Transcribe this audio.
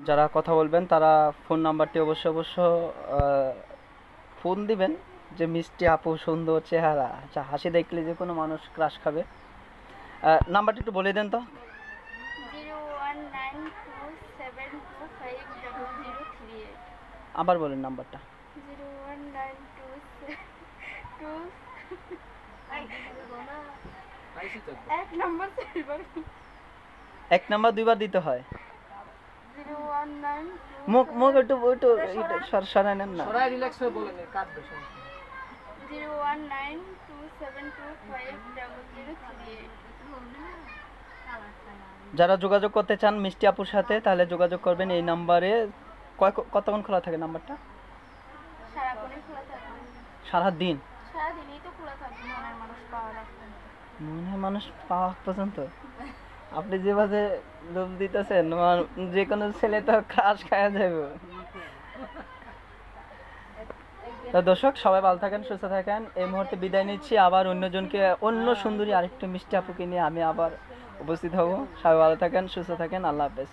যারা কথা বলবেন তারা ফোন নাম্বারটি অবশ্য ফোন দিবেন। যে মিষ্টি আপু, সুন্দর চেহারা, আচ্ছা হাসি দেখলে যে কোনো মানুষ ক্রাশ খাবে। নাম্বারটি একটু বলে দেন তো। 01927250038। আবার বলেন নাম্বারটা। 01922 এক নম্বর এক নাম্বার দুইবার দিতে হয়। 019 মুখ মুখ একটু একটু সরাই নেন না। সরাই রিল্যাক্স হয়ে বলেন, কাটবে সমস্যা। 01927250038। যারা যোগাযোগ করতে চান মিষ্টি আপুর সাথে তাহলে যোগাযোগ করবেন এই নাম্বারে। কতক্ষণ খোলা থাকে নাম্বারটা? সারাক্ষণই খোলা থাকে। সারাদিন? সারাদিনই তো খোলা থাকে, মনের মানুষ পাওয়া রাখবেন। মনে মানুষ পাওয়া পর্যন্ত? আপনি যেভাবে লোভ দিতেছেন যে কোনো ছেলে তো ক্রাশ খাওয়া যাবে। তো দর্শক সবাই ভালো থাকেন, সুস্থ থাকেন। এই মুহূর্তে বিদায় নিচ্ছি। আবার অন্য সুন্দরী আরেকটু মিষ্টি আপুকে নিয়ে আমি আবার উপস্থিত হব। সবাই ভালো থাকেন, সুস্থ থাকেন। আল্লাহ হাফেজ।